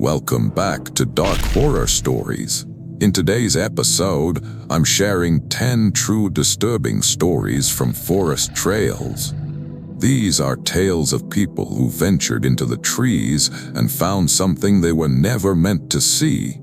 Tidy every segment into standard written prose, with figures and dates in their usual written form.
Welcome back to Dark Horror Stories. In today's episode, I'm sharing 10 true disturbing stories from forest trails. These are tales of people who ventured into the trees and found something they were never meant to see.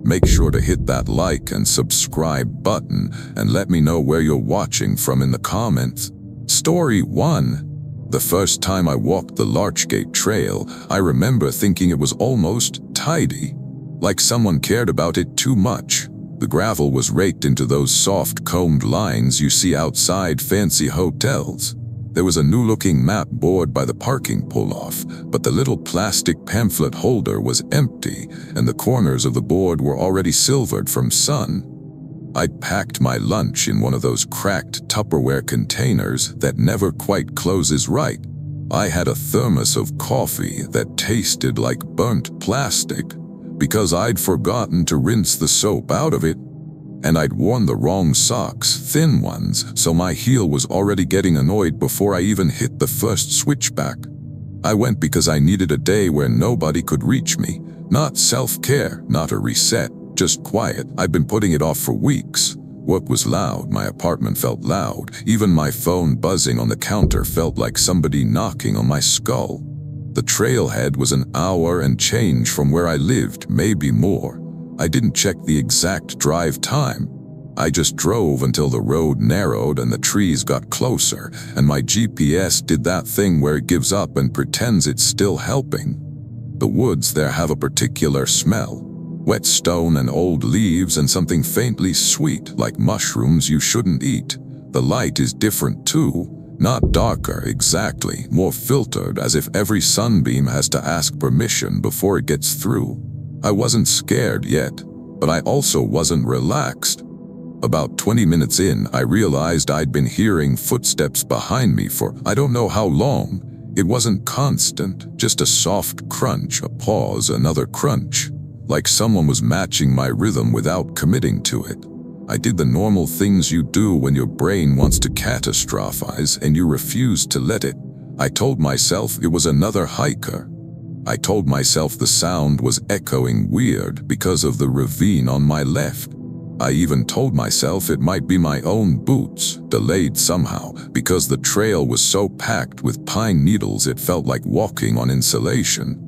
Make sure to hit that like and subscribe button and let me know where you're watching from in the comments. Story 1. The first time I walked the Larchgate Trail, I remember thinking it was almost tidy, like someone cared about it too much. The gravel was raked into those soft combed lines you see outside fancy hotels. There was a new-looking map board by the parking pull-off, but the little plastic pamphlet holder was empty, and the corners of the board were already silvered from sun. I'd packed my lunch in one of those cracked Tupperware containers that never quite closes right. I had a thermos of coffee that tasted like burnt plastic because I'd forgotten to rinse the soap out of it, and I'd worn the wrong socks, thin ones, so my heel was already getting annoyed before I even hit the first switchback. I went because I needed a day where nobody could reach me. Not self-care, not a reset. Just quiet. I'd been putting it off for weeks. Work was loud, my apartment felt loud. Even my phone buzzing on the counter felt like somebody knocking on my skull. The trailhead was an hour and change from where I lived, maybe more. I didn't check the exact drive time. I just drove until the road narrowed and the trees got closer, and my GPS did that thing where it gives up and pretends it's still helping. The woods there have a particular smell. Wet stone and old leaves and something faintly sweet like mushrooms you shouldn't eat. The light is different too, not darker exactly, more filtered as if every sunbeam has to ask permission before it gets through. I wasn't scared yet, but I also wasn't relaxed. About 20 minutes in, I realized I'd been hearing footsteps behind me for I don't know how long. It wasn't constant, just a soft crunch, a pause, another crunch. Like someone was matching my rhythm without committing to it. I did the normal things you do when your brain wants to catastrophize and you refuse to let it. I told myself it was another hiker. I told myself the sound was echoing weird because of the ravine on my left. I even told myself it might be my own boots, delayed somehow, because the trail was so packed with pine needles it felt like walking on insulation.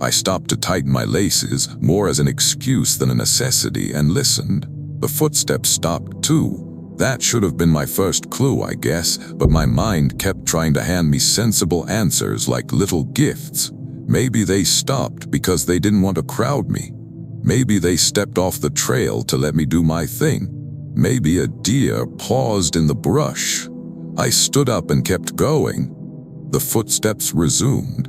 I stopped to tighten my laces, more as an excuse than a necessity, and listened. The footsteps stopped too. That should have been my first clue, I guess, but my mind kept trying to hand me sensible answers like little gifts. Maybe they stopped because they didn't want to crowd me. Maybe they stepped off the trail to let me do my thing. Maybe a deer paused in the brush. I stood up and kept going. The footsteps resumed.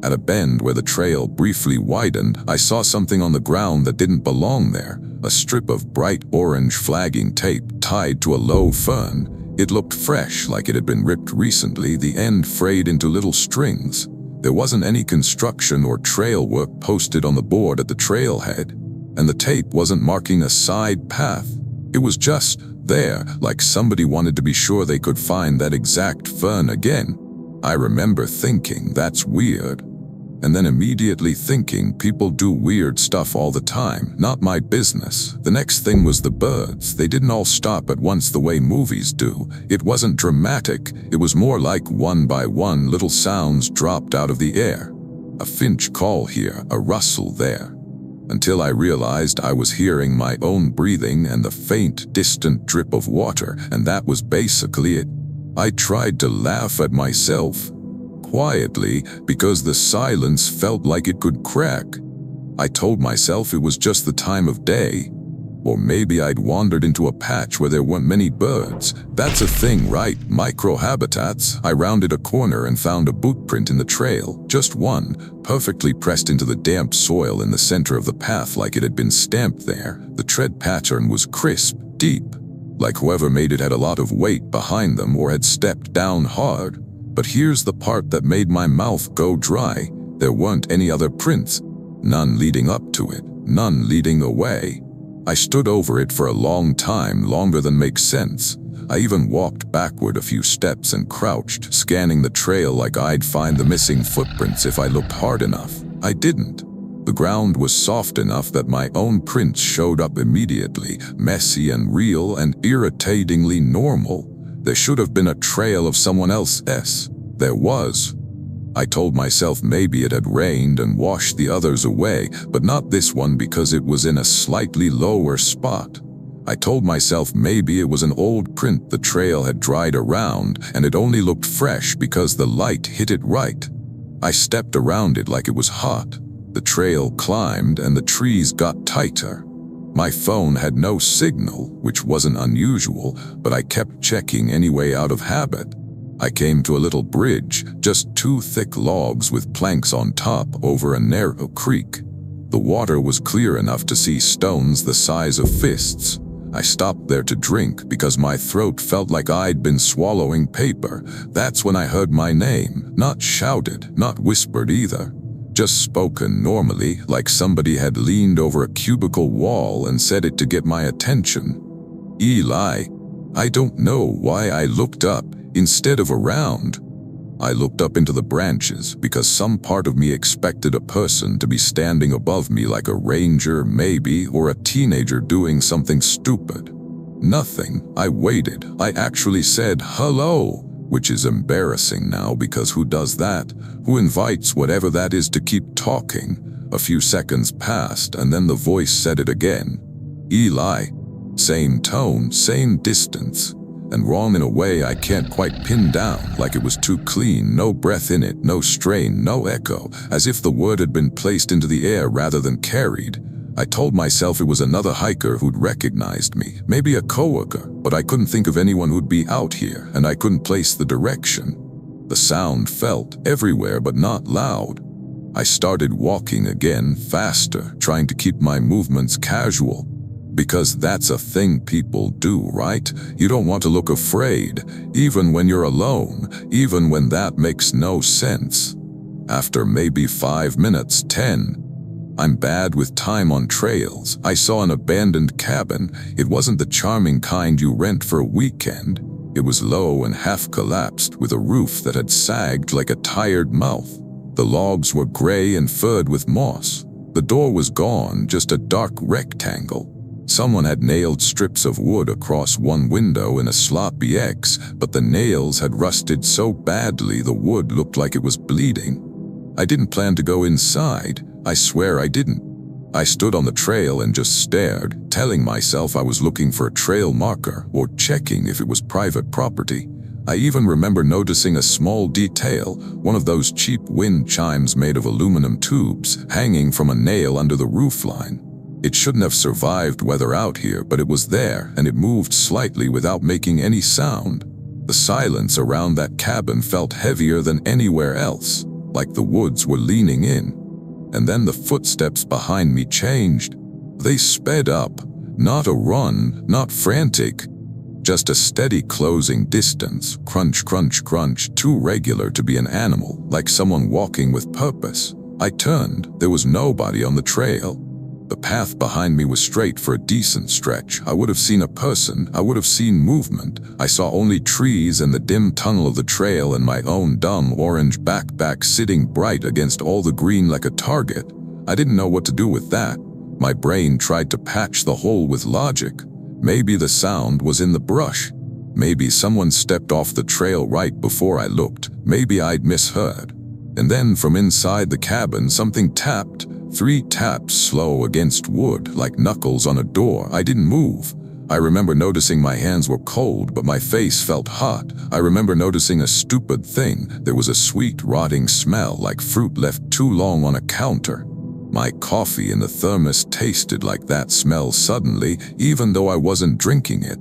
At a bend where the trail briefly widened, I saw something on the ground that didn't belong there, a strip of bright orange flagging tape tied to a low fern. It looked fresh, like it had been ripped recently, the end frayed into little strings. There wasn't any construction or trail work posted on the board at the trailhead, and the tape wasn't marking a side path. It was just there, like somebody wanted to be sure they could find that exact fern again. I remember thinking, that's weird, and then immediately thinking people do weird stuff all the time, not my business. The next thing was the birds. They didn't all stop at once the way movies do. It wasn't dramatic, it was more like one by one little sounds dropped out of the air. A finch call here, a rustle there. Until I realized I was hearing my own breathing and the faint, distant drip of water, and that was basically it. I tried to laugh at myself, quietly, because the silence felt like it could crack. I told myself it was just the time of day, or maybe I'd wandered into a patch where there weren't many birds. That's a thing, right? Microhabitats. I rounded a corner and found a boot print in the trail, just one, perfectly pressed into the damp soil in the center of the path like it had been stamped there. The tread pattern was crisp, deep, like whoever made it had a lot of weight behind them or had stepped down hard. But here's the part that made my mouth go dry. There weren't any other prints. None leading up to it, none leading away. I stood over it for a long time, longer than makes sense. I even walked backward a few steps and crouched, scanning the trail like I'd find the missing footprints if I looked hard enough. I didn't. The ground was soft enough that my own prints showed up immediately, messy and real and irritatingly normal. There should have been a trail of someone else's. There was. I told myself maybe it had rained and washed the others away, but not this one because it was in a slightly lower spot. I told myself maybe it was an old print the trail had dried around and it only looked fresh because the light hit it right. I stepped around it like it was hot. The trail climbed and the trees got tighter. My phone had no signal, which wasn't unusual, but I kept checking anyway out of habit. I came to a little bridge, just 2 thick logs with planks on top over a narrow creek. The water was clear enough to see stones the size of fists. I stopped there to drink because my throat felt like I'd been swallowing paper. That's when I heard my name, not shouted, not whispered either. Just spoken normally, like somebody had leaned over a cubicle wall and said it to get my attention. Eli. I don't know why I looked up instead of around. I looked up into the branches because some part of me expected a person to be standing above me like a ranger maybe, or a teenager doing something stupid. Nothing. I waited. I actually said hello, which is embarrassing now because who does that? Who invites whatever that is to keep talking? A few seconds passed and then the voice said it again. Eli. Same tone, same distance. And wrong in a way I can't quite pin down, like it was too clean, no breath in it, no strain, no echo, as if the word had been placed into the air rather than carried. I told myself it was another hiker who'd recognized me, maybe a coworker, but I couldn't think of anyone who'd be out here, and I couldn't place the direction. The sound felt everywhere but not loud. I started walking again, faster, trying to keep my movements casual. Because that's a thing people do, right? You don't want to look afraid, even when you're alone, even when that makes no sense. After maybe 5 minutes, 10. I'm bad with time on trails. I saw an abandoned cabin. It wasn't the charming kind you rent for a weekend. It was low and half collapsed with a roof that had sagged like a tired mouth. The logs were gray and furred with moss. The door was gone, just a dark rectangle. Someone had nailed strips of wood across one window in a sloppy X, but the nails had rusted so badly the wood looked like it was bleeding. I didn't plan to go inside. I swear I didn't. I stood on the trail and just stared, telling myself I was looking for a trail marker or checking if it was private property. I even remember noticing a small detail, one of those cheap wind chimes made of aluminum tubes hanging from a nail under the roofline. It shouldn't have survived weather out here, but it was there, and it moved slightly without making any sound. The silence around that cabin felt heavier than anywhere else, like the woods were leaning in. And then the footsteps behind me changed. They sped up, not a run, not frantic, just a steady closing distance, crunch, crunch, crunch, too regular to be an animal, like someone walking with purpose. I turned. There was nobody on the trail. The path behind me was straight for a decent stretch. I would have seen a person. I would have seen movement. I saw only trees and the dim tunnel of the trail and my own dumb orange backpack sitting bright against all the green like a target. I didn't know what to do with that. My brain tried to patch the hole with logic. Maybe the sound was in the brush. Maybe someone stepped off the trail right before I looked. Maybe I'd misheard. And then from inside the cabin something tapped. 3 taps slow against wood, like knuckles on a door. I didn't move. I remember noticing my hands were cold, but my face felt hot. I remember noticing a stupid thing. There was a sweet, rotting smell, like fruit left too long on a counter. My coffee in the thermos tasted like that smell suddenly, even though I wasn't drinking it.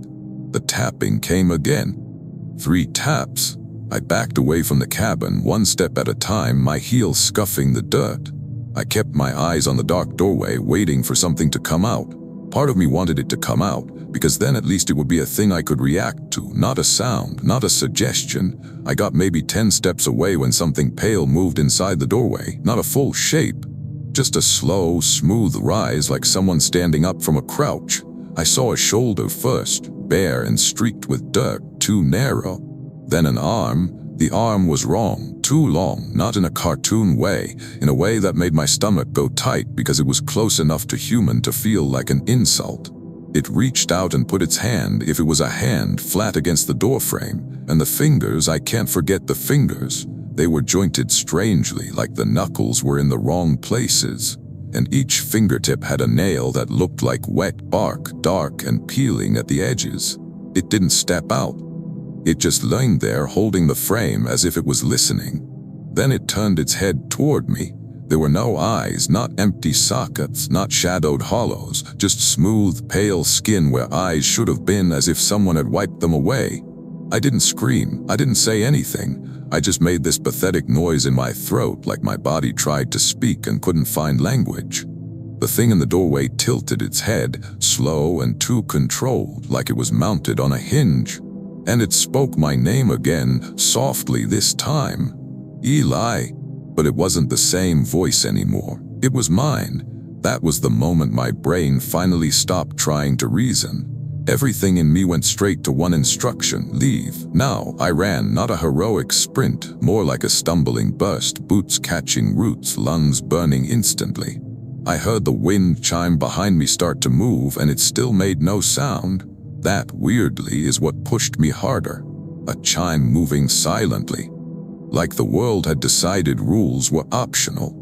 The tapping came again. 3 taps. I backed away from the cabin, 1 step at a time, my heels scuffing the dirt. I kept my eyes on the dark doorway, waiting for something to come out. Part of me wanted it to come out, because then at least it would be a thing I could react to, not a sound, not a suggestion. I got maybe 10 steps away when something pale moved inside the doorway, not a full shape. Just a slow, smooth rise like someone standing up from a crouch. I saw a shoulder first, bare and streaked with dirt, too narrow. Then an arm, The arm was wrong, too long, not in a cartoon way, in a way that made my stomach go tight because it was close enough to human to feel like an insult. It reached out and put its hand, if it was a hand, flat against the doorframe, and the fingers, I can't forget the fingers. They were jointed strangely, like the knuckles were in the wrong places, and each fingertip had a nail that looked like wet bark, dark and peeling at the edges. It didn't step out. It just leaned there holding the frame as if it was listening. Then it turned its head toward me. There were no eyes, not empty sockets, not shadowed hollows, just smooth, pale skin where eyes should have been, as if someone had wiped them away. I didn't scream, I didn't say anything. I just made this pathetic noise in my throat, like my body tried to speak and couldn't find language. The thing in the doorway tilted its head, slow and too controlled, like it was mounted on a hinge. And it spoke my name again, softly this time. Eli. But it wasn't the same voice anymore. It was mine. That was the moment my brain finally stopped trying to reason. Everything in me went straight to one instruction: leave. Now, I ran, not a heroic sprint, more like a stumbling burst, boots catching roots, lungs burning instantly. I heard the wind chime behind me start to move, and it still made no sound. That, weirdly, is what pushed me harder. A chime moving silently. Like the world had decided rules were optional.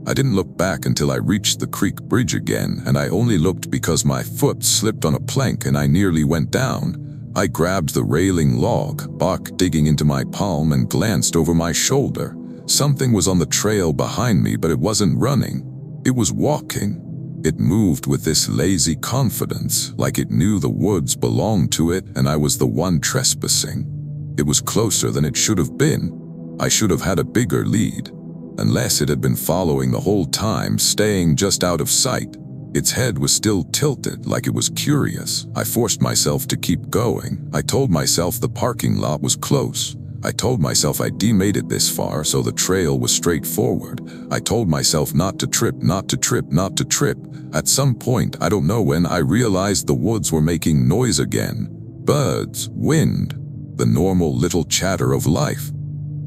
I didn't look back until I reached the creek bridge again, and I only looked because my foot slipped on a plank and I nearly went down. I grabbed the railing log, bark digging into my palm, and glanced over my shoulder. Something was on the trail behind me, but it wasn't running. It was walking. It moved with this lazy confidence, like it knew the woods belonged to it and I was the one trespassing. It was closer than it should have been. I should have had a bigger lead, unless it had been following the whole time, staying just out of sight. Its head was still tilted, like it was curious. I forced myself to keep going. I told myself the parking lot was close. I told myself I'd made it this far, so the trail was straightforward. I told myself not to trip, not to trip, not to trip. At some point, I don't know when, I realized the woods were making noise again. Birds, wind, the normal little chatter of life.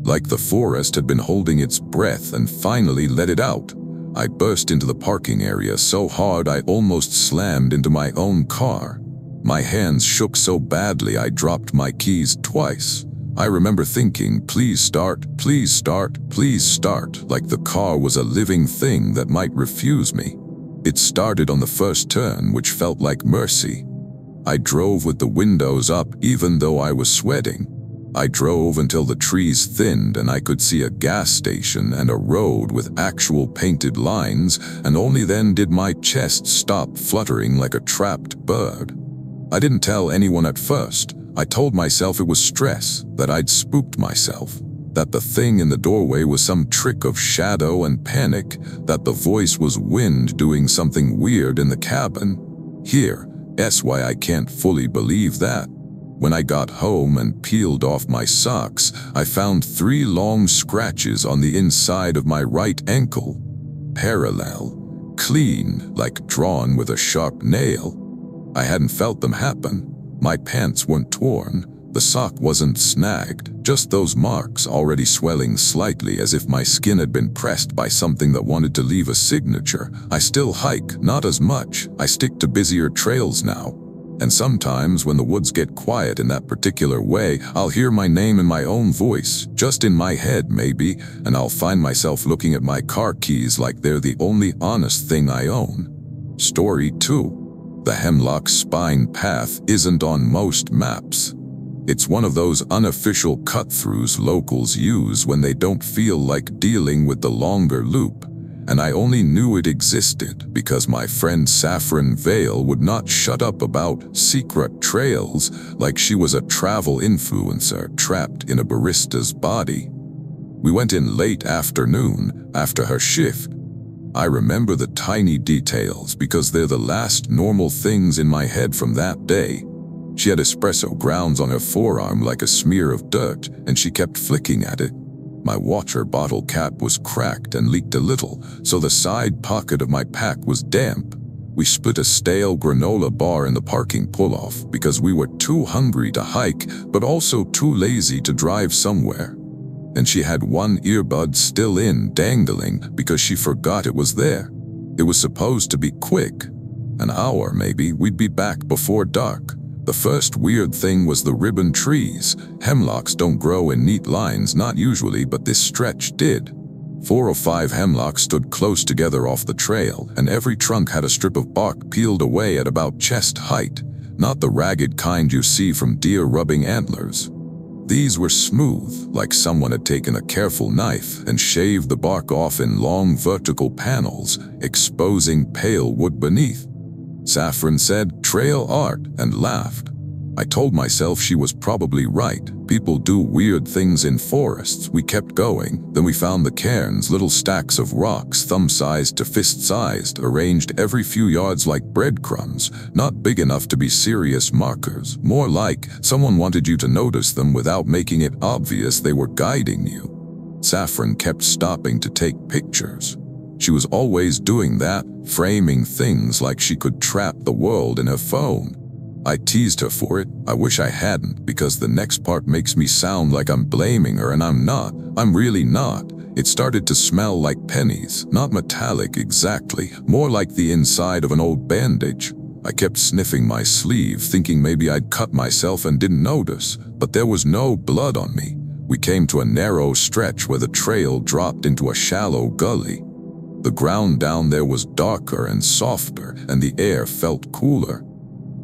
Like the forest had been holding its breath and finally let it out. I burst into the parking area so hard I almost slammed into my own car. My hands shook so badly I dropped my keys twice. I remember thinking, please start, please start, please start, like the car was a living thing that might refuse me. It started on the first turn, which felt like mercy. I drove with the windows up even though I was sweating. I drove until the trees thinned and I could see a gas station and a road with actual painted lines, and only then did my chest stop fluttering like a trapped bird. I didn't tell anyone at first. I told myself it was stress, that I'd spooked myself, that the thing in the doorway was some trick of shadow and panic, that the voice was wind doing something weird in the cabin. Here's why I can't fully believe that. When I got home and peeled off my socks, I found 3 long scratches on the inside of my right ankle. Parallel, clean, like drawn with a sharp nail. I hadn't felt them happen. My pants weren't torn. The sock wasn't snagged, just those marks already swelling slightly as if my skin had been pressed by something that wanted to leave a signature. I still hike, not as much. I stick to busier trails now. And sometimes when the woods get quiet in that particular way, I'll hear my name in my own voice, just in my head maybe, and I'll find myself looking at my car keys like they're the only honest thing I own. Story 2. The Hemlock Spine Path isn't on most maps. It's one of those unofficial cut-throughs locals use when they don't feel like dealing with the longer loop. And I only knew it existed because my friend Saffron Vale would not shut up about secret trails like she was a travel influencer trapped in a barista's body. We went in late afternoon after her shift. I remember the tiny details because they're the last normal things in my head from that day. She had espresso grounds on her forearm like a smear of dirt, and she kept flicking at it. My water bottle cap was cracked and leaked a little, so the side pocket of my pack was damp. We split a stale granola bar in the parking pull-off because we were too hungry to hike, but also too lazy to drive somewhere. and she had one earbud still in, dangling, because she forgot it was there. It was supposed to be quick. An hour, maybe, we'd be back before dark. The first weird thing was the ribbon trees. Hemlocks don't grow in neat lines, not usually, but this stretch did. 4 or 5 hemlocks stood close together off the trail, and every trunk had a strip of bark peeled away at about chest height, not the ragged kind you see from deer rubbing antlers. These were smooth, like someone had taken a careful knife and shaved the bark off in long vertical panels, exposing pale wood beneath. Saffron said, "Trail art," and laughed. I told myself she was probably right. People do weird things in forests. We kept going. Then we found the cairns, little stacks of rocks, thumb-sized to fist-sized, arranged every few yards like breadcrumbs, not big enough to be serious markers, more like someone wanted you to notice them without making it obvious they were guiding you. Saffron kept stopping to take pictures. She was always doing that, framing things like she could trap the world in her phone. I teased her for it. I wish I hadn't, because the next part makes me sound like I'm blaming her, and I'm not. I'm really not. It started to smell like pennies, not metallic exactly, more like the inside of an old bandage. I kept sniffing my sleeve, thinking maybe I'd cut myself and didn't notice, but there was no blood on me. We came to a narrow stretch where the trail dropped into a shallow gully. The ground down there was darker and softer, and the air felt cooler.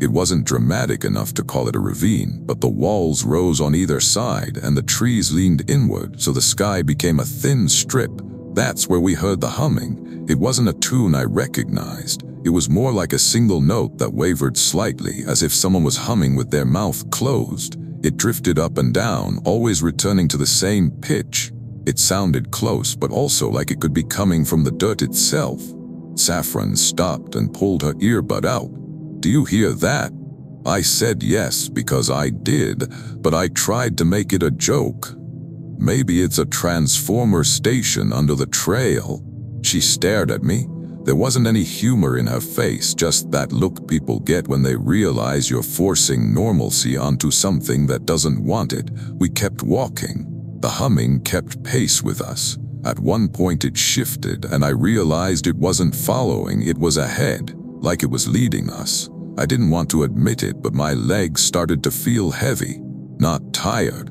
It wasn't dramatic enough to call it a ravine, but the walls rose on either side and the trees leaned inward, so the sky became a thin strip. That's where we heard the humming. It wasn't a tune I recognized. It was more like a single note that wavered slightly, as if someone was humming with their mouth closed. It drifted up and down, always returning to the same pitch. It sounded close, but also like it could be coming from the dirt itself. Saffron stopped and pulled her earbud out. "Do you hear that?" I said yes, because I did, but I tried to make it a joke. "Maybe it's a transformer station under the trail." She stared at me. There wasn't any humor in her face, just that look people get when they realize you're forcing normalcy onto something that doesn't want it. We kept walking. The humming kept pace with us. At one point it shifted, and I realized it wasn't following, it was ahead, like it was leading us. I didn't want to admit it, but my legs started to feel heavy, not tired.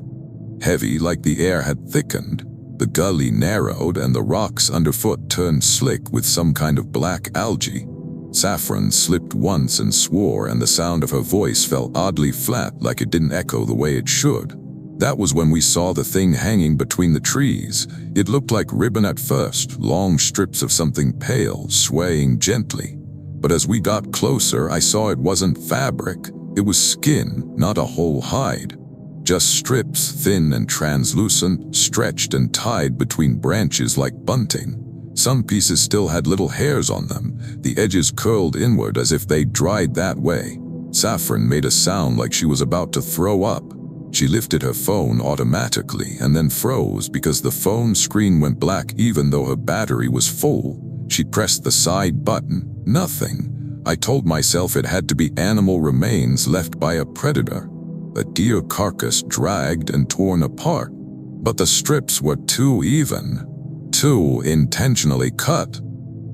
Heavy like the air had thickened. The gully narrowed and the rocks underfoot turned slick with some kind of black algae. Saffron slipped once and swore, and the sound of her voice felt oddly flat, like it didn't echo the way it should. That was when we saw the thing hanging between the trees. It looked like ribbon at first, long strips of something pale, swaying gently. But as we got closer, I saw it wasn't fabric. It was skin, not a whole hide. Just strips, thin and translucent, stretched and tied between branches like bunting. Some pieces still had little hairs on them, the edges curled inward as if they'd dried that way. Saffron made a sound like she was about to throw up. She lifted her phone automatically and then froze because the phone screen went black even though her battery was full. She pressed the side button. Nothing. I told myself it had to be animal remains left by a predator. A deer carcass dragged and torn apart. But the strips were too even. Too intentionally cut.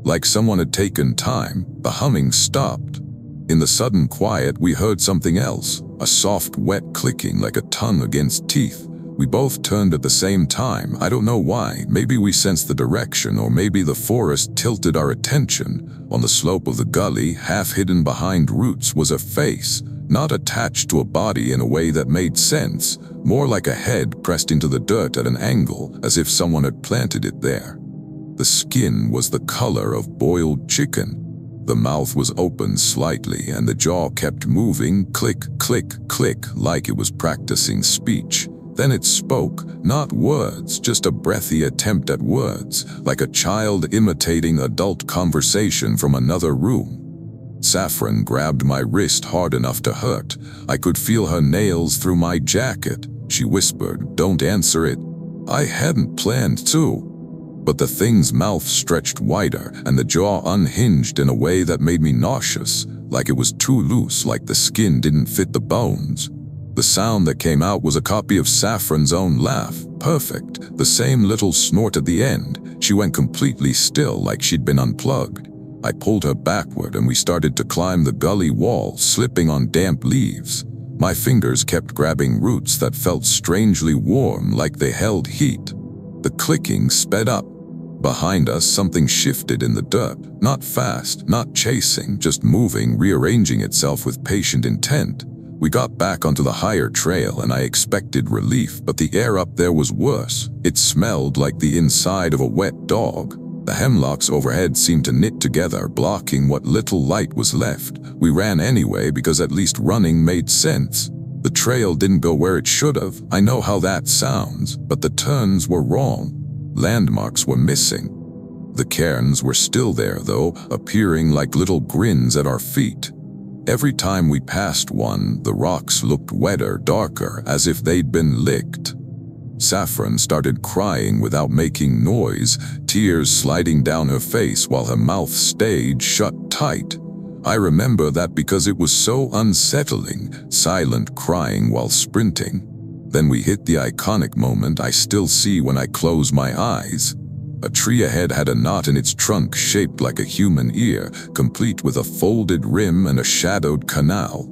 Like someone had taken time. The humming stopped. In the sudden quiet, we heard something else. A soft, wet clicking like a tongue against teeth. We both turned at the same time. I don't know why. Maybe we sensed the direction, or maybe the forest tilted our attention. On the slope of the gully, half hidden behind roots, was a face, not attached to a body in a way that made sense, more like a head pressed into the dirt at an angle, as if someone had planted it there. The skin was the color of boiled chicken. The mouth was open slightly, and the jaw kept moving, click, click, click, like it was practicing speech. Then it spoke, not words, just a breathy attempt at words, like a child imitating adult conversation from another room. Saffron grabbed my wrist hard enough to hurt. I could feel her nails through my jacket. She whispered, "Don't answer it." I hadn't planned to. But the thing's mouth stretched wider, and the jaw unhinged in a way that made me nauseous, like it was too loose, like the skin didn't fit the bones. The sound that came out was a copy of Saffron's own laugh. Perfect. The same little snort at the end. She went completely still, like she'd been unplugged. I pulled her backward and we started to climb the gully wall, slipping on damp leaves. My fingers kept grabbing roots that felt strangely warm, like they held heat. The clicking sped up. Behind us, something shifted in the dirt. Not fast, not chasing, just moving, rearranging itself with patient intent. We got back onto the higher trail and I expected relief, but the air up there was worse. It smelled like the inside of a wet dog. The hemlocks overhead seemed to knit together, blocking what little light was left. We ran anyway because at least running made sense. The trail didn't go where it should have. I know how that sounds, but the turns were wrong. Landmarks were missing. The cairns were still there though, appearing like little grins at our feet. Every time we passed one, the rocks looked wetter, darker, as if they'd been licked. Saffron started crying without making noise, tears sliding down her face while her mouth stayed shut tight. I remember that because it was so unsettling, silent crying while sprinting. Then we hit the iconic moment I still see when I close my eyes. A tree ahead had a knot in its trunk shaped like a human ear, complete with a folded rim and a shadowed canal.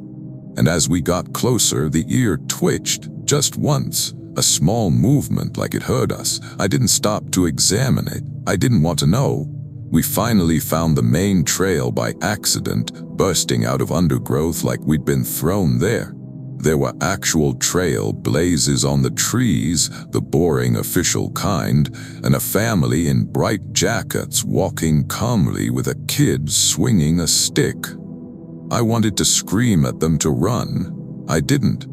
And as we got closer, the ear twitched, just once, a small movement like it heard us. I didn't stop to examine it. I didn't want to know. We finally found the main trail by accident, bursting out of undergrowth like we'd been thrown there. There were actual trail blazes on the trees, the boring official kind, and a family in bright jackets walking calmly with a kid swinging a stick. I wanted to scream at them to run. I didn't.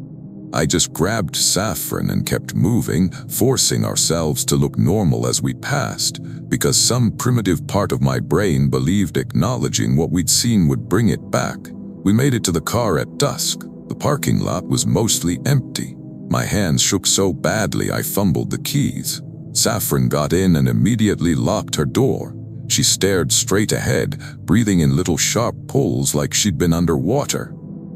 I just grabbed Saffron and kept moving, forcing ourselves to look normal as we passed, because some primitive part of my brain believed acknowledging what we'd seen would bring it back. We made it to the car at dusk. The parking lot was mostly empty. My hands shook so badly I fumbled the keys. Saffron got in and immediately locked her door. She stared straight ahead, breathing in little sharp pulls like she'd been underwater.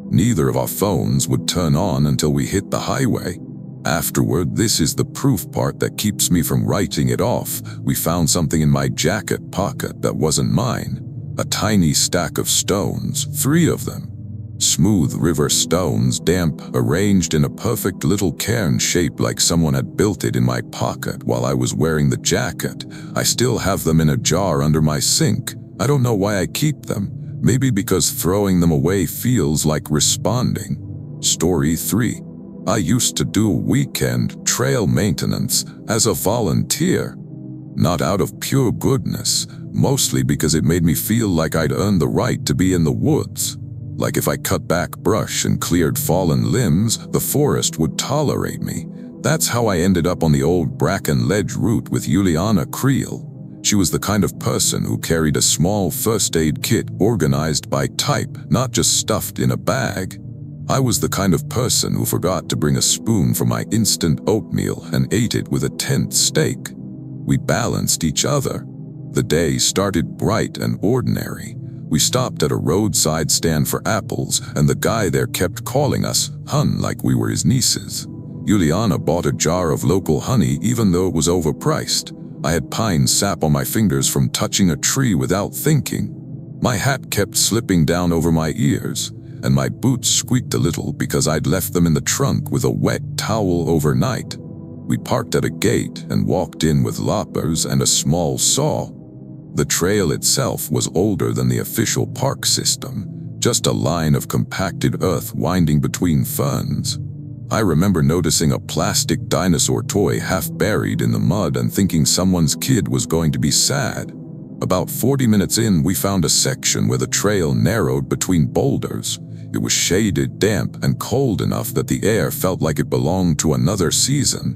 Neither of our phones would turn on until we hit the highway. Afterward, this is the proof part that keeps me from writing it off. We found something in my jacket pocket that wasn't mine. A tiny stack of stones, 3 of them. Smooth river stones, damp, arranged in a perfect little cairn shape like someone had built it in my pocket while I was wearing the jacket. I still have them in a jar under my sink. I don't know why I keep them. Maybe because throwing them away feels like responding. Story 3. I used to do weekend trail maintenance as a volunteer. Not out of pure goodness, mostly because it made me feel like I'd earned the right to be in the woods. Like if I cut back brush and cleared fallen limbs, the forest would tolerate me. That's how I ended up on the old Bracken Ledge route with Juliana Creel. She was the kind of person who carried a small first aid kit organized by type, not just stuffed in a bag. I was the kind of person who forgot to bring a spoon for my instant oatmeal and ate it with a tent steak. We balanced each other. The day started bright and ordinary. We stopped at a roadside stand for apples, and the guy there kept calling us hun like we were his nieces. Juliana bought a jar of local honey even though it was overpriced. I had pine sap on my fingers from touching a tree without thinking. My hat kept slipping down over my ears, and my boots squeaked a little because I'd left them in the trunk with a wet towel overnight. We parked at a gate and walked in with loppers and a small saw. The trail itself was older than the official park system, just a line of compacted earth winding between ferns. I remember noticing a plastic dinosaur toy half buried in the mud and thinking someone's kid was going to be sad. About 40 minutes in, we found a section where the trail narrowed between boulders. It was shaded, damp, and cold enough that the air felt like it belonged to another season.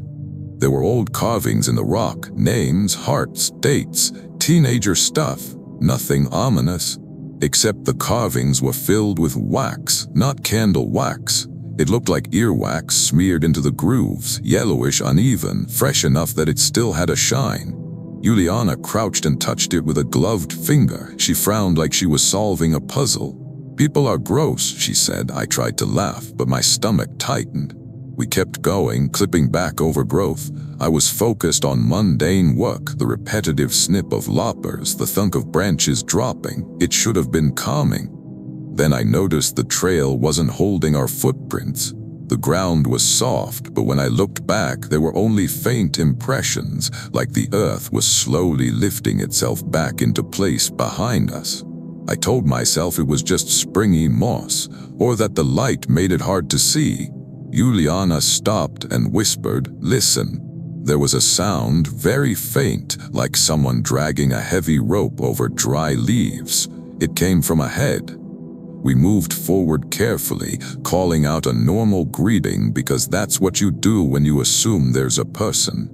There were old carvings in the rock, names, hearts, dates, teenager stuff, nothing ominous. Except the carvings were filled with wax, not candle wax. It looked like earwax smeared into the grooves, yellowish, uneven, fresh enough that it still had a shine. Juliana crouched and touched it with a gloved finger. She frowned like she was solving a puzzle. "People are gross," she said. I tried to laugh, but my stomach tightened. We kept going, clipping back overgrowth. I was focused on mundane work, the repetitive snip of loppers, the thunk of branches dropping. It should have been calming. Then I noticed the trail wasn't holding our footprints. The ground was soft, but when I looked back, there were only faint impressions, like the earth was slowly lifting itself back into place behind us. I told myself it was just springy moss, or that the light made it hard to see. Juliana stopped and whispered, "Listen." There was a sound, very faint, like someone dragging a heavy rope over dry leaves. It came from ahead. We moved forward carefully, calling out a normal greeting because that's what you do when you assume there's a person.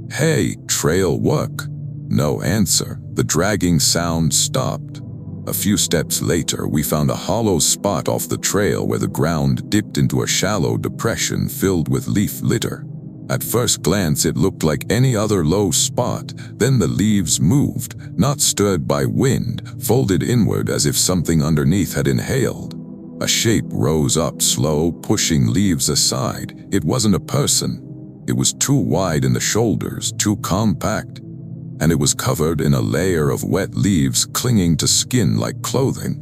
"Hey, trail work." No answer. The dragging sound stopped. A few steps later, we found a hollow spot off the trail where the ground dipped into a shallow depression filled with leaf litter. At first glance, it looked like any other low spot. Then the leaves moved, not stirred by wind, folded inward as if something underneath had inhaled. A shape rose up slow, pushing leaves aside. It wasn't a person. It was too wide in the shoulders, too compact. And it was covered in a layer of wet leaves clinging to skin like clothing.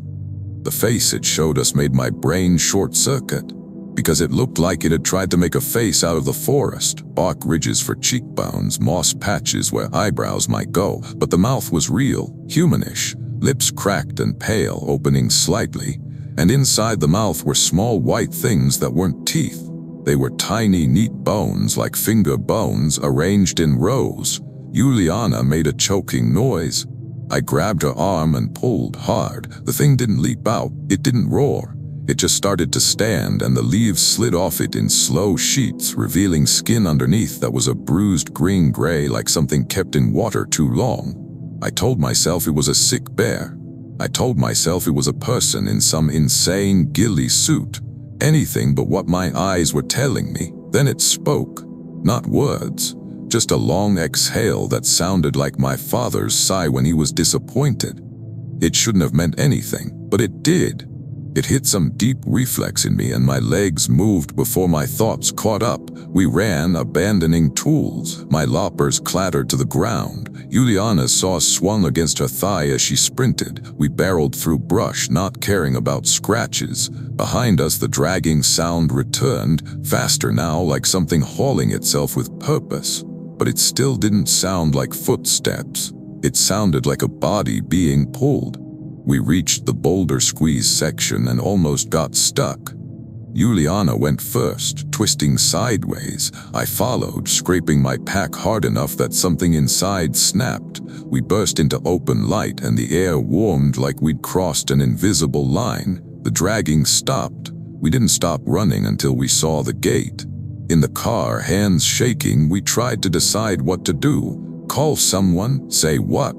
The face it showed us made my brain short-circuit, because it looked like it had tried to make a face out of the forest, bark ridges for cheekbones, moss patches where eyebrows might go, but the mouth was real, humanish, lips cracked and pale, opening slightly, and inside the mouth were small white things that weren't teeth. They were tiny, neat bones like finger bones arranged in rows. Juliana made a choking noise. I grabbed her arm and pulled hard. The thing didn't leap out, it didn't roar. It just started to stand, and the leaves slid off it in slow sheets, revealing skin underneath that was a bruised green-gray like something kept in water too long. I told myself it was a sick bear. I told myself it was a person in some insane ghillie suit. Anything but what my eyes were telling me. Then it spoke. Not words, just a long exhale that sounded like my father's sigh when he was disappointed. It shouldn't have meant anything, but it did. It hit some deep reflex in me and my legs moved before my thoughts caught up. We ran, abandoning tools. My loppers clattered to the ground. Juliana's saw swung against her thigh as she sprinted. We barreled through brush, not caring about scratches. Behind us, the dragging sound returned, faster now, like something hauling itself with purpose. But it still didn't sound like footsteps. It sounded like a body being pulled. We reached the boulder squeeze section and almost got stuck. Juliana went first, twisting sideways. I followed, scraping my pack hard enough that something inside snapped. We burst into open light and the air warmed like we'd crossed an invisible line. The dragging stopped. We didn't stop running until we saw the gate. In the car, hands shaking, we tried to decide what to do. Call someone? Say what?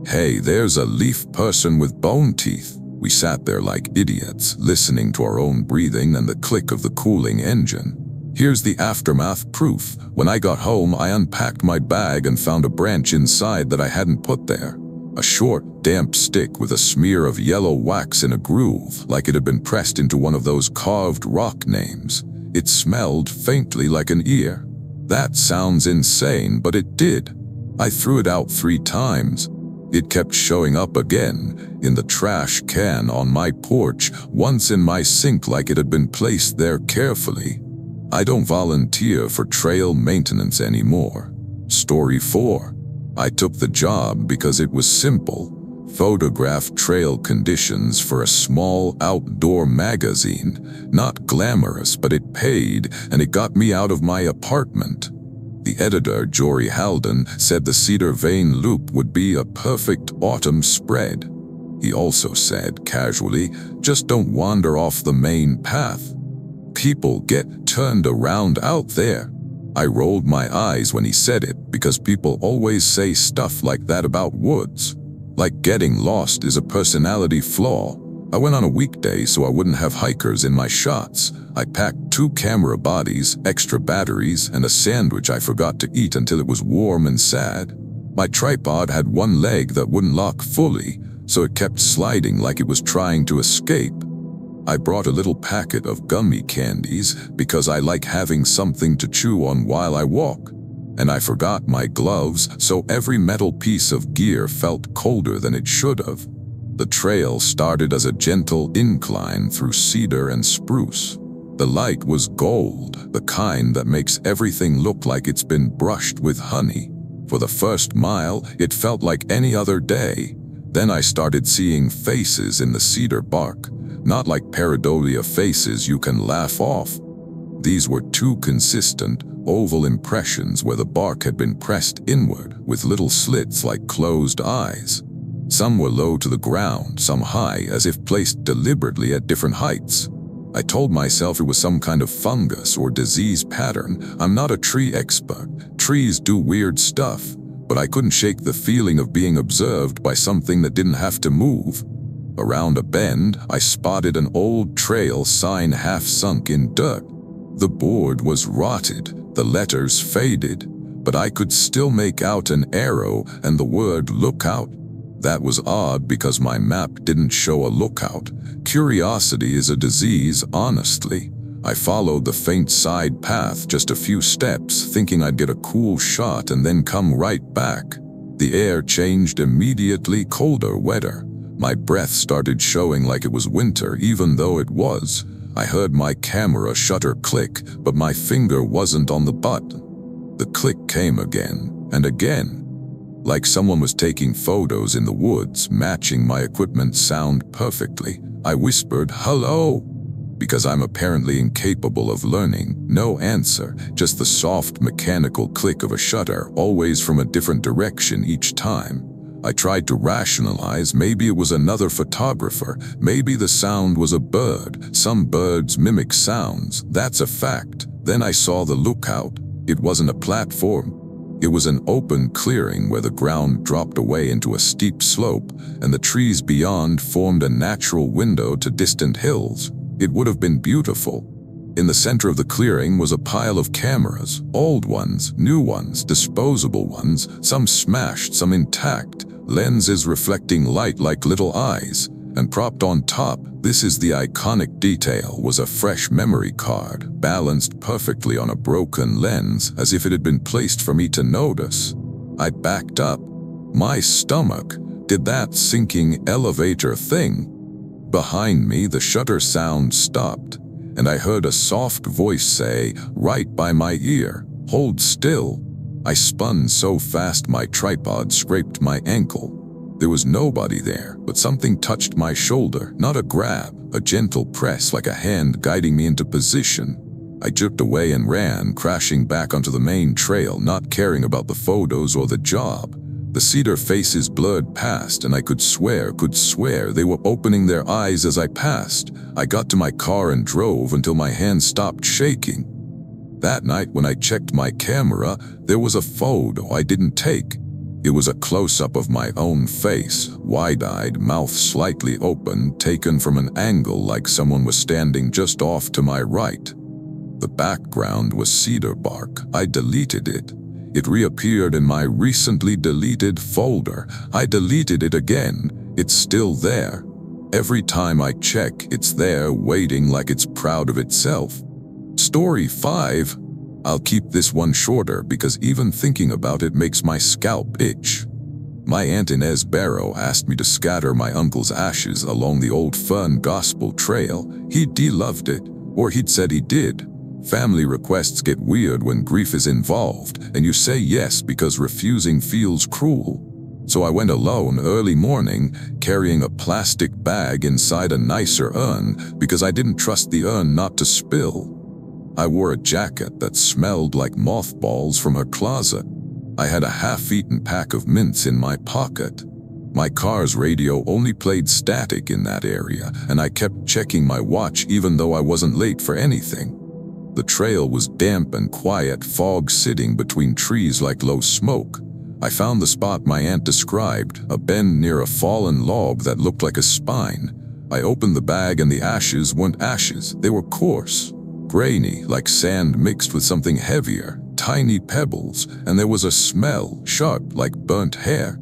Hey, there's a leaf person with bone teeth. We sat there like idiots, listening to our own breathing and the click of the cooling engine. Here's the aftermath proof. When I got home, I unpacked my bag and found a branch inside that I hadn't put there. A short, damp stick with a smear of yellow wax in a groove, like it had been pressed into one of those carved rock names. It smelled faintly like an ear. That sounds insane, but it did. I threw it out 3 times. It kept showing up again, in the trash can on my porch, once in my sink like it had been placed there carefully. I don't volunteer for trail maintenance anymore. Story 4. I took the job because it was simple. Photograph trail conditions for a small outdoor magazine. Not glamorous, but it paid, and it got me out of my apartment. The editor, Jory Halden, said the Cedar Vein Loop would be a perfect autumn spread. He also said, casually, just don't wander off the main path. People get turned around out there. I rolled my eyes when he said it, because people always say stuff like that about woods. Like getting lost is a personality flaw. I went on a weekday so I wouldn't have hikers in my shots. I packed 2 camera bodies, extra batteries, and a sandwich I forgot to eat until it was warm and sad. My tripod had one leg that wouldn't lock fully, so it kept sliding like it was trying to escape. I brought a little packet of gummy candies because I like having something to chew on while I walk. And I forgot my gloves, so every metal piece of gear felt colder than it should have. The trail started as a gentle incline through cedar and spruce. The light was gold, the kind that makes everything look like it's been brushed with honey. For the first mile, it felt like any other day. Then I started seeing faces in the cedar bark, not like pareidolia faces you can laugh off. These were two consistent, oval impressions where the bark had been pressed inward with little slits like closed eyes. Some were low to the ground, some high, as if placed deliberately at different heights. I told myself it was some kind of fungus or disease pattern. I'm not a tree expert. Trees do weird stuff, but I couldn't shake the feeling of being observed by something that didn't have to move. Around a bend, I spotted an old trail sign half sunk in dirt. The board was rotted, the letters faded, but I could still make out an arrow and the word lookout. That was odd because my map didn't show a lookout. Curiosity is a disease, honestly. I followed the faint side path just a few steps, thinking I'd get a cool shot and then come right back. The air changed immediately, colder, wetter. My breath started showing like it was winter, even though it was. I heard my camera shutter click, but my finger wasn't on the button. The click came again and again, like someone was taking photos in the woods, matching my equipment's sound perfectly. I whispered, "Hello," because I'm apparently incapable of learning. No answer, just the soft mechanical click of a shutter, always from a different direction each time. I tried to rationalize, maybe it was another photographer, maybe the sound was a bird. Some birds mimic sounds, that's a fact. Then I saw the lookout. It wasn't a platform. It was an open clearing where the ground dropped away into a steep slope, and the trees beyond formed a natural window to distant hills. It would have been beautiful. In the center of the clearing was a pile of cameras, old ones, new ones, disposable ones, some smashed, some intact, lenses reflecting light like little eyes. And propped on top, this is the iconic detail, was a fresh memory card, balanced perfectly on a broken lens as if it had been placed for me to notice. I backed up. My stomach did that sinking elevator thing. Behind me, the shutter sound stopped, and I heard a soft voice say, right by my ear, "Hold still." I spun so fast my tripod scraped my ankle. There was nobody there, but something touched my shoulder, not a grab, a gentle press like a hand guiding me into position. I jerked away and ran, crashing back onto the main trail, not caring about the photos or the job. The cedar faces blurred past, and I could swear they were opening their eyes as I passed. I got to my car and drove until my hands stopped shaking. That night when I checked my camera, there was a photo I didn't take. It was a close-up of my own face, wide-eyed, mouth slightly open, taken from an angle like someone was standing just off to my right. The background was cedar bark. I deleted it. It reappeared in my recently deleted folder. I deleted it again. It's still there. Every time I check, it's there, waiting like it's proud of itself. Story 5. I'll keep this one shorter because even thinking about it makes my scalp itch. My Aunt Inez Barrow asked me to scatter my uncle's ashes along the old Fern Gospel Trail. He'd loved it, or he'd said he did. Family requests get weird when grief is involved, and you say yes because refusing feels cruel. So I went alone early morning, carrying a plastic bag inside a nicer urn because I didn't trust the urn not to spill. I wore a jacket that smelled like mothballs from her closet. I had a half-eaten pack of mints in my pocket. My car's radio only played static in that area, and I kept checking my watch even though I wasn't late for anything. The trail was damp and quiet, fog sitting between trees like low smoke. I found the spot my aunt described, a bend near a fallen log that looked like a spine. I opened the bag and the ashes weren't ashes, they were coarse. Grainy, like sand mixed with something heavier, tiny pebbles, and there was a smell, sharp like burnt hair.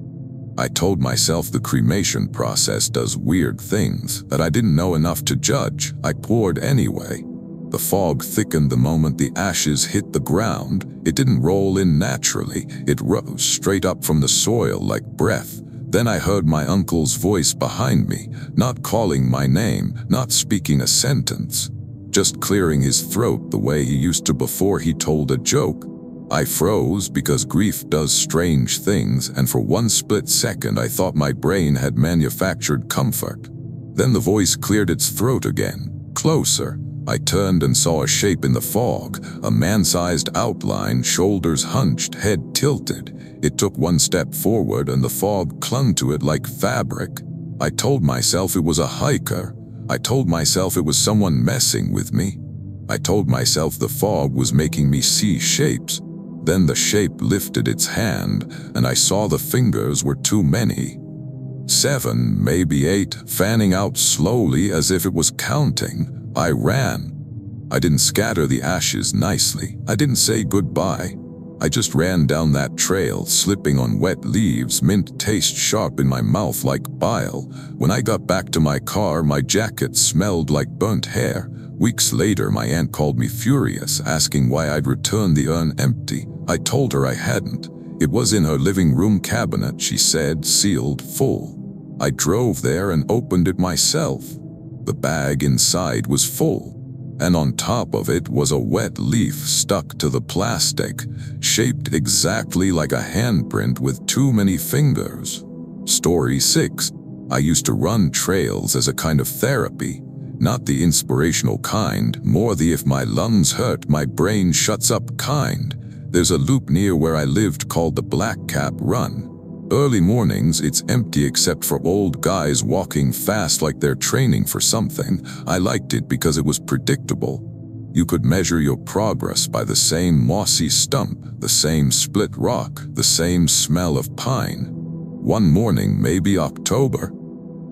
I told myself the cremation process does weird things that I didn't know enough to judge. I poured anyway. The fog thickened the moment the ashes hit the ground. It didn't roll in naturally. It rose straight up from the soil like breath. Then I heard my uncle's voice behind me, not calling my name, not speaking a sentence, just clearing his throat the way he used to before he told a joke. I froze because grief does strange things, and for one split second I thought my brain had manufactured comfort. Then the voice cleared its throat again, closer. I turned and saw a shape in the fog, a man-sized outline, shoulders hunched, head tilted. It took one step forward and the fog clung to it like fabric. I told myself it was a hiker. I told myself it was someone messing with me. I told myself the fog was making me see shapes. Then the shape lifted its hand, and I saw the fingers were too many. 7, maybe 8, fanning out slowly as if it was counting. I ran. I didn't scatter the ashes nicely. I didn't say goodbye. I just ran down that trail, slipping on wet leaves, mint taste sharp in my mouth like bile. When I got back to my car, my jacket smelled like burnt hair. Weeks later, my aunt called me furious, asking why I'd returned the urn empty. I told her I hadn't. It was in her living room cabinet, she said, sealed full. I drove there and opened it myself. The bag inside was full, and on top of it was a wet leaf stuck to the plastic, shaped exactly like a handprint with too many fingers. Story 6. I used to run trails as a kind of therapy. Not the inspirational kind, more the if my lungs hurt, my brain shuts up kind. There's a loop near where I lived called the Black Cap Run. Early mornings, it's empty except for old guys walking fast like they're training for something. I liked it because it was predictable. You could measure your progress by the same mossy stump, the same split rock, the same smell of pine. One morning, maybe October,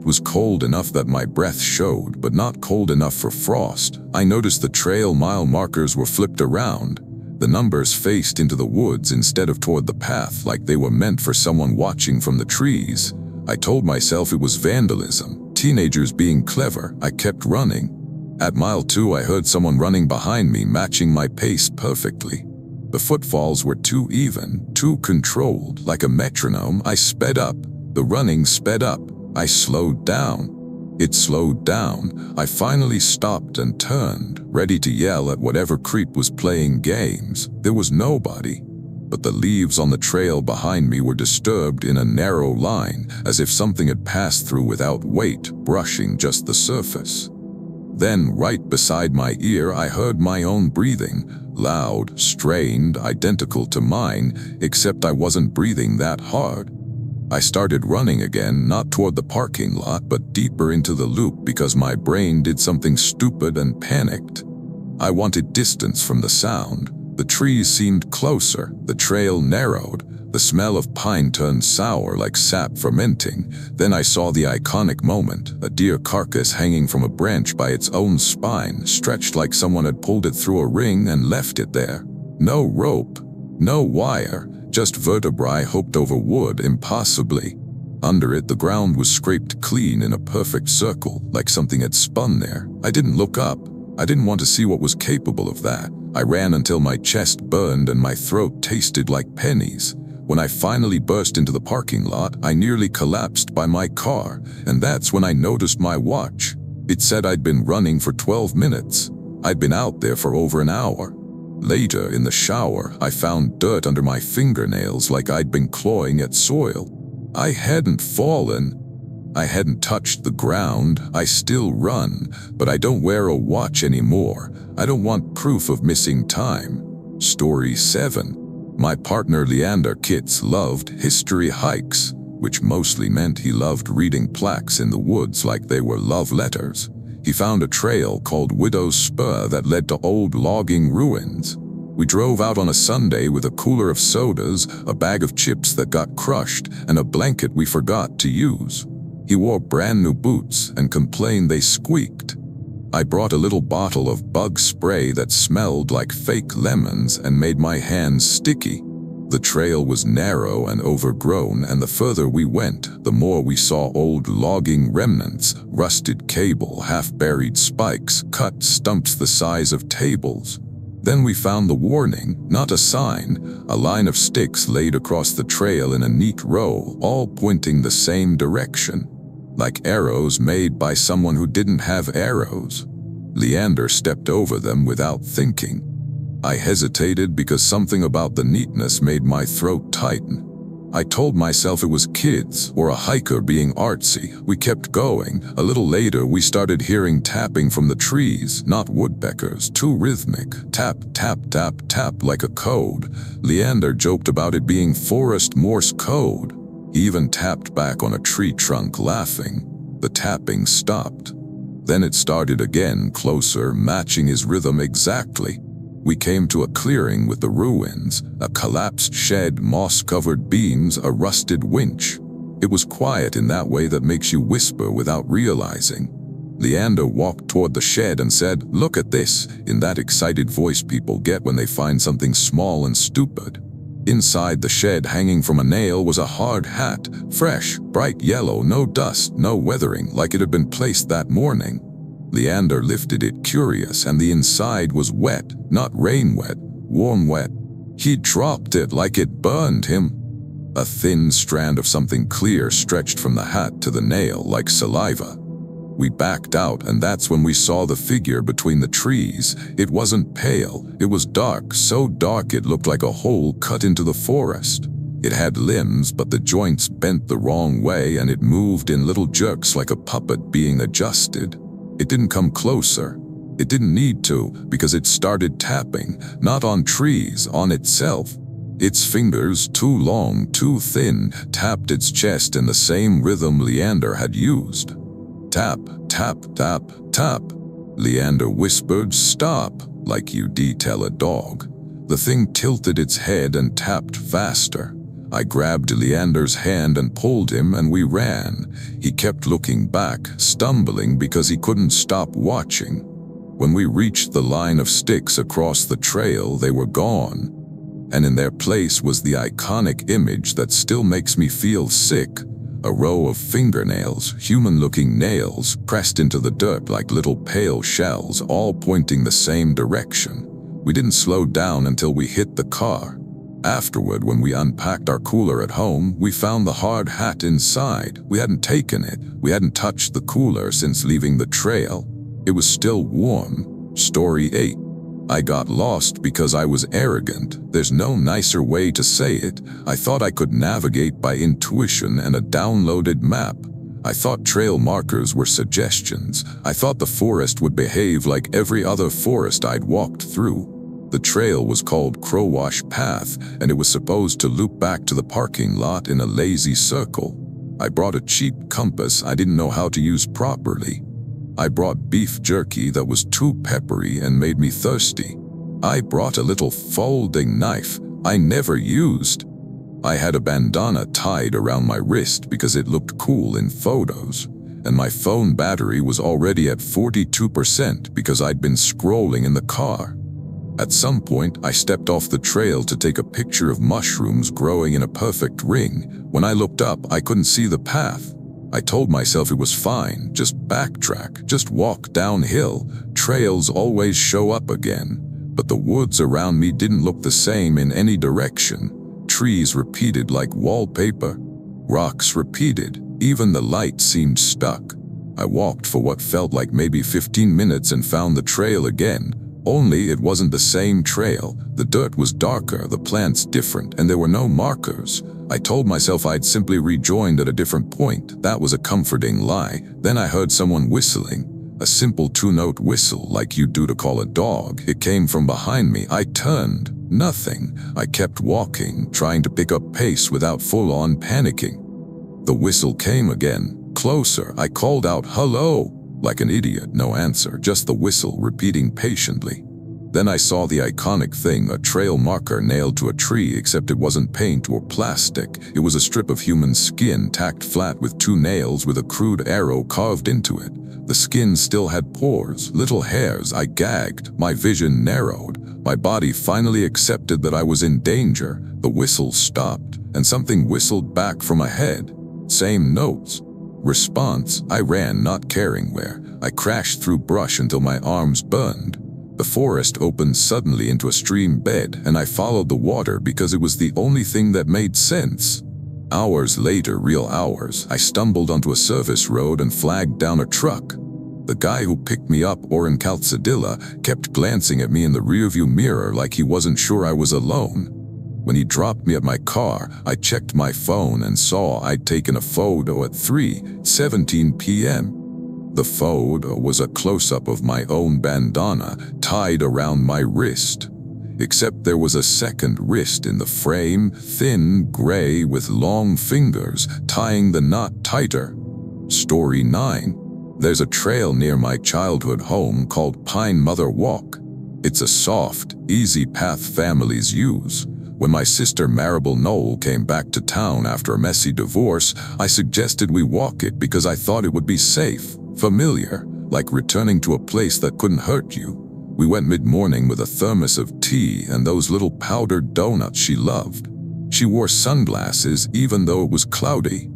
it was cold enough that my breath showed, but not cold enough for frost. I noticed the trail mile markers were flipped around. The numbers faced into the woods instead of toward the path, like they were meant for someone watching from the trees. I told myself it was vandalism, teenagers being clever. I kept running. At mile 2, I heard someone running behind me, matching my pace perfectly. The footfalls were too even, too controlled, like a metronome. I sped up. The running sped up. I slowed down. It slowed down. I finally stopped and turned, ready to yell at whatever creep was playing games. There was nobody, but the leaves on the trail behind me were disturbed in a narrow line, as if something had passed through without weight, brushing just the surface. Then, right beside my ear, I heard my own breathing, loud, strained, identical to mine, except I wasn't breathing that hard. I started running again, not toward the parking lot, but deeper into the loop because my brain did something stupid and panicked. I wanted distance from the sound. The trees seemed closer, the trail narrowed, the smell of pine turned sour like sap fermenting. Then I saw the iconic moment, a deer carcass hanging from a branch by its own spine, stretched like someone had pulled it through a ring and left it there. No rope, no wire, just vertebrae hooked over wood impossibly. Under it, the ground was scraped clean in a perfect circle, like something had spun there. I didn't look up. I didn't want to see what was capable of that. I ran until my chest burned and my throat tasted like pennies. When I finally burst into the parking lot, I nearly collapsed by my car, and that's when I noticed my watch. It said I'd been running for 12 minutes. I'd been out there for over an hour. Later, in the shower, I found dirt under my fingernails like I'd been clawing at soil. I hadn't fallen. I hadn't touched the ground. I still run, but I don't wear a watch anymore. I don't want proof of missing time. Story 7. My partner Leander Kitts loved history hikes, which mostly meant he loved reading plaques in the woods like they were love letters. He found a trail called Widow's Spur that led to old logging ruins. We drove out on a Sunday with a cooler of sodas, a bag of chips that got crushed, and a blanket we forgot to use. He wore brand new boots and complained they squeaked. I brought a little bottle of bug spray that smelled like fake lemons and made my hands sticky. The trail was narrow and overgrown, and the further we went, the more we saw old logging remnants, rusted cable, half-buried spikes, cut stumps the size of tables. Then we found the warning, not a sign, a line of sticks laid across the trail in a neat row, all pointing the same direction, like arrows made by someone who didn't have arrows. Leander stepped over them without thinking. I hesitated because something about the neatness made my throat tighten. I told myself it was kids or a hiker being artsy. We kept going. A little later, we started hearing tapping from the trees, not woodpeckers, too rhythmic. Tap, tap, tap, tap, like a code. Leander joked about it being forest Morse code. He even tapped back on a tree trunk, laughing. The tapping stopped. Then it started again, closer, matching his rhythm exactly. We came to a clearing with the ruins, a collapsed shed, moss-covered beams, a rusted winch. It was quiet in that way that makes you whisper without realizing. Leander walked toward the shed and said, "Look at this," in that excited voice people get when they find something small and stupid. Inside the shed, hanging from a nail, was a hard hat, fresh, bright yellow, no dust, no weathering, like it had been placed that morning. Leander lifted it, curious, and the inside was wet, not rain wet, warm wet. He dropped it like it burned him. A thin strand of something clear stretched from the hat to the nail like saliva. We backed out, and that's when we saw the figure between the trees. It wasn't pale, it was dark, so dark it looked like a hole cut into the forest. It had limbs, but the joints bent the wrong way, and it moved in little jerks like a puppet being adjusted. It didn't come closer. It didn't need to, because it started tapping, not on trees, on itself. Its fingers, too long, too thin, tapped its chest in the same rhythm Leander had used. Tap, tap, tap, tap. Leander whispered, "Stop," like you detail a dog. The thing tilted its head and tapped faster. I grabbed Leander's hand and pulled him, and we ran. He kept looking back, stumbling because he couldn't stop watching. When we reached the line of sticks across the trail, they were gone. And in their place was the iconic image that still makes me feel sick. A row of fingernails, human-looking nails, pressed into the dirt like little pale shells, all pointing the same direction. We didn't slow down until we hit the car. Afterward, when we unpacked our cooler at home, we found the hard hat inside. We hadn't taken it. We hadn't touched the cooler since leaving the trail. It was still warm. Story 8. I got lost because I was arrogant. There's no nicer way to say it. I thought I could navigate by intuition and a downloaded map. I thought trail markers were suggestions. I thought the forest would behave like every other forest I'd walked through. The trail was called Crowwash Path, and it was supposed to loop back to the parking lot in a lazy circle. I brought a cheap compass I didn't know how to use properly. I brought beef jerky that was too peppery and made me thirsty. I brought a little folding knife I never used. I had a bandana tied around my wrist because it looked cool in photos, and my phone battery was already at 42% because I'd been scrolling in the car. At some point, I stepped off the trail to take a picture of mushrooms growing in a perfect ring. When I looked up, I couldn't see the path. I told myself it was fine, just backtrack, just walk downhill. Trails always show up again. But the woods around me didn't look the same in any direction. Trees repeated like wallpaper. Rocks repeated. Even the light seemed stuck. I walked for what felt like maybe 15 minutes and found the trail again. Only it wasn't the same trail. The dirt was darker, the plants different, and there were no markers. I told myself I'd simply rejoined at a different point. That was a comforting lie. Then I heard someone whistling. A simple two-note whistle, like you do to call a dog. It came from behind me. I turned. Nothing. I kept walking, trying to pick up pace without full-on panicking. The whistle came again. Closer. I called out, "Hello!" Like an idiot, no answer, just the whistle repeating patiently. Then I saw the iconic thing, a trail marker nailed to a tree, except it wasn't paint or plastic. It was a strip of human skin tacked flat with two nails with a crude arrow carved into it. The skin still had pores, little hairs. I gagged. My vision narrowed. My body finally accepted that I was in danger. The whistle stopped, and something whistled back from ahead. Same notes. Response, I ran, not caring where. I crashed through brush until my arms burned. The forest opened suddenly into a stream bed, and I followed the water because it was the only thing that made sense. Hours later, real hours, I stumbled onto a service road and flagged down a truck. The guy who picked me up, Oren Calzadilla, kept glancing at me in the rearview mirror like he wasn't sure I was alone. When he dropped me at my car, I checked my phone and saw I'd taken a photo at 3:17 p.m. The photo was a close-up of my own bandana tied around my wrist. Except there was a second wrist in the frame, thin, gray, with long fingers, tying the knot tighter. Story 9. There's a trail near my childhood home called Pine Mother Walk. It's a soft, easy path families use. When my sister Maribel Knoll came back to town after a messy divorce, I suggested we walk it because I thought it would be safe, familiar, like returning to a place that couldn't hurt you. We went mid-morning with a thermos of tea and those little powdered donuts she loved. She wore sunglasses even though it was cloudy.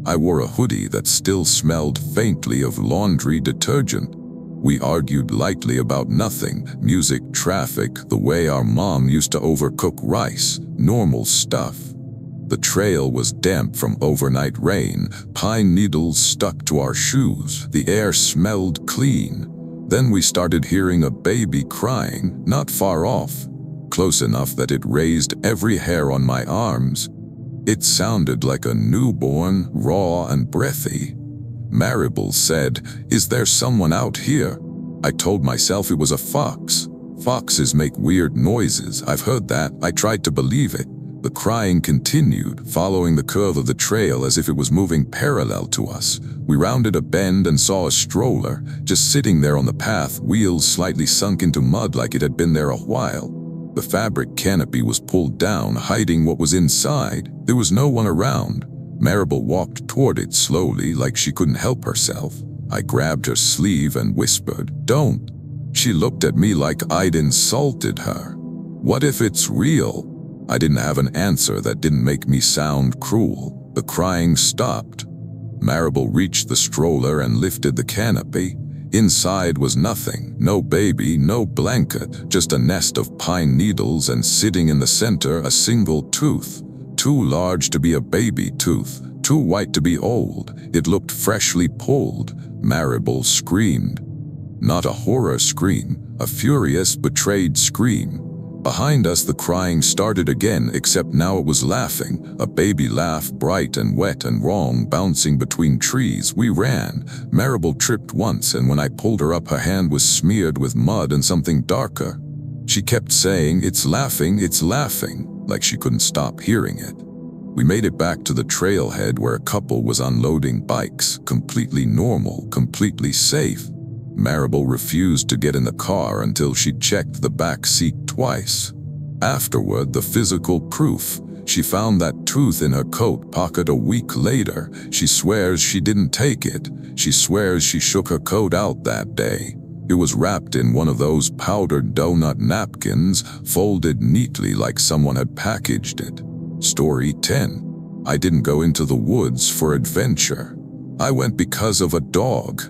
I wore a hoodie that still smelled faintly of laundry detergent. We argued lightly about nothing, music, traffic, the way our mom used to overcook rice, normal stuff. The trail was damp from overnight rain, pine needles stuck to our shoes, the air smelled clean. Then we started hearing a baby crying, not far off, close enough that it raised every hair on my arms. It sounded like a newborn, raw and breathy. Maribel said, "Is there someone out here?" I told myself it was a fox. Foxes make weird noises, I've heard that. I tried to believe it. The crying continued, following the curve of the trail as if it was moving parallel to us. We rounded a bend and saw a stroller, just sitting there on the path, wheels slightly sunk into mud like it had been there a while. The fabric canopy was pulled down, hiding what was inside. There was no one around. Maribel walked toward it slowly, like she couldn't help herself. I grabbed her sleeve and whispered, "Don't." She looked at me like I'd insulted her. What if it's real? I didn't have an answer that didn't make me sound cruel. The crying stopped. Maribel reached the stroller and lifted the canopy. Inside was nothing, no baby, no blanket, just a nest of pine needles, and sitting in the center a single tooth. Too large to be a baby tooth, too white to be old. It looked freshly pulled. Maribel screamed. Not a horror scream, a furious, betrayed scream. Behind us the crying started again, except now it was laughing. A baby laugh, bright and wet and wrong, bouncing between trees. We ran. Maribel tripped once, and when I pulled her up, her hand was smeared with mud and something darker. She kept saying, it's laughing," like she couldn't stop hearing it. We made it back to the trailhead where a couple was unloading bikes, completely normal, completely safe. Maribel refused to get in the car until she checked the back seat twice. Afterward, the physical proof. She found that tooth in her coat pocket a week later. She swears she didn't take it. She swears she shook her coat out that day. It was wrapped in one of those powdered donut napkins, folded neatly like someone had packaged it. Story 10. I didn't go into the woods for adventure. I went because of a dog.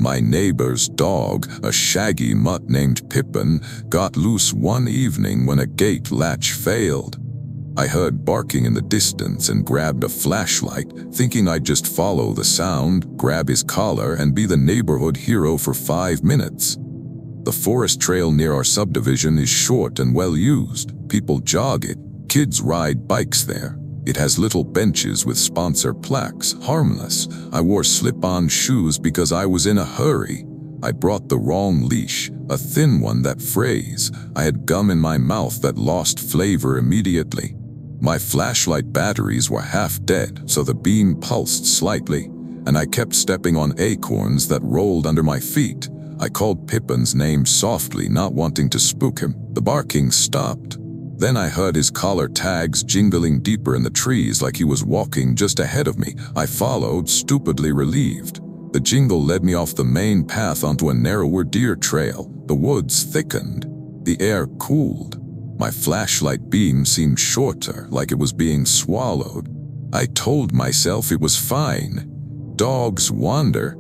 My neighbor's dog, a shaggy mutt named Pippin, got loose one evening when a gate latch failed. I heard barking in the distance and grabbed a flashlight, thinking I'd just follow the sound, grab his collar, and be the neighborhood hero for 5 minutes. The forest trail near our subdivision is short and well used. People jog it. Kids ride bikes there. It has little benches with sponsor plaques, harmless. I wore slip-on shoes because I was in a hurry. I brought the wrong leash, a thin one that froze. I had gum in my mouth that lost flavor immediately. My flashlight batteries were half dead, so the beam pulsed slightly, and I kept stepping on acorns that rolled under my feet. I called Pippin's name softly, not wanting to spook him. The barking stopped. Then I heard his collar tags jingling deeper in the trees like he was walking just ahead of me. I followed, stupidly relieved. The jingle led me off the main path onto a narrower deer trail. The woods thickened. The air cooled. My flashlight beam seemed shorter, like it was being swallowed. I told myself it was fine. Dogs wander.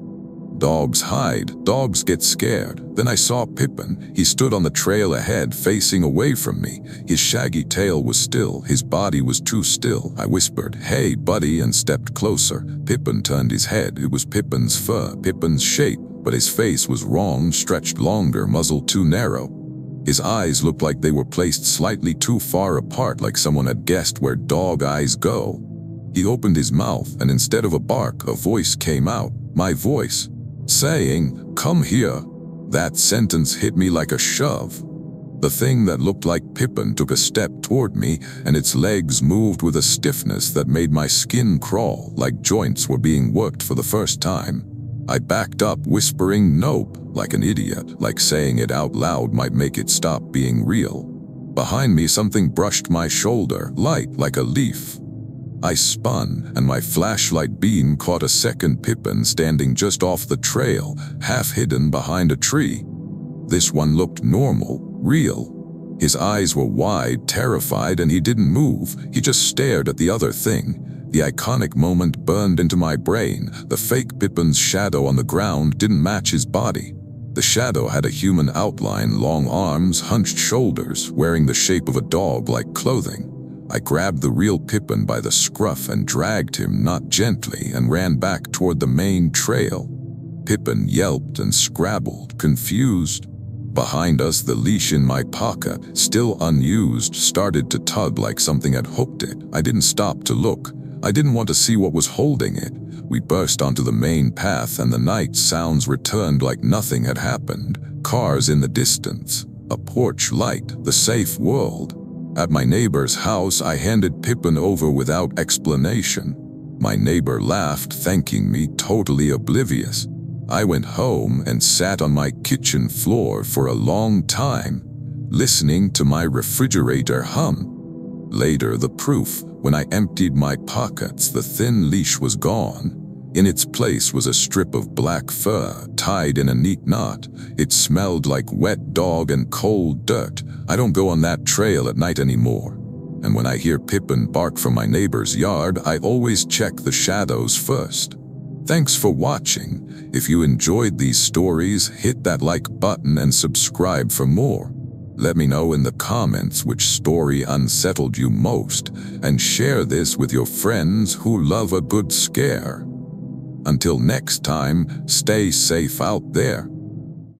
Dogs hide. Dogs get scared. Then I saw Pippin. He stood on the trail ahead, facing away from me. His shaggy tail was still. His body was too still. I whispered, "Hey, buddy," and stepped closer. Pippin turned his head. It was Pippin's fur, Pippin's shape, but his face was wrong, stretched longer, muzzle too narrow. His eyes looked like they were placed slightly too far apart, like someone had guessed where dog eyes go. He opened his mouth, and instead of a bark, a voice came out, my voice, saying, "Come here." That sentence hit me like a shove. The thing that looked like Pippin took a step toward me, and its legs moved with a stiffness that made my skin crawl, like joints were being worked for the first time. I backed up, whispering "nope," like an idiot, like saying it out loud might make it stop being real. Behind me, something brushed my shoulder, light like a leaf. I spun, and my flashlight beam caught a second Pippin standing just off the trail, half hidden behind a tree. This one looked normal, real. His eyes were wide, terrified, and he didn't move. He just stared at the other thing. The iconic moment burned into my brain. The fake Pippin's shadow on the ground didn't match his body. The shadow had a human outline, long arms, hunched shoulders, wearing the shape of a dog-like clothing. I grabbed the real Pippin by the scruff and dragged him, not gently, and ran back toward the main trail. Pippin yelped and scrabbled, confused. Behind us, the leash in my pocket, still unused, started to tug like something had hooked it. I didn't stop to look. I didn't want to see what was holding it. We burst onto the main path, and the night sounds returned like nothing had happened. Cars in the distance, a porch light, the safe world. At my neighbor's house, I handed Pippin over without explanation. My neighbor laughed, thanking me, totally oblivious. I went home and sat on my kitchen floor for a long time, listening to my refrigerator hum. Later, the proof. When I emptied my pockets, the thin leash was gone. In its place was a strip of black fur, tied in a neat knot. It smelled like wet dog and cold dirt. I don't go on that trail at night anymore. And when I hear Pippin bark from my neighbor's yard, I always check the shadows first. Thanks for watching. If you enjoyed these stories, hit that like button and subscribe for more. Let me know in the comments which story unsettled you most, and share this with your friends who love a good scare. Until next time, stay safe out there.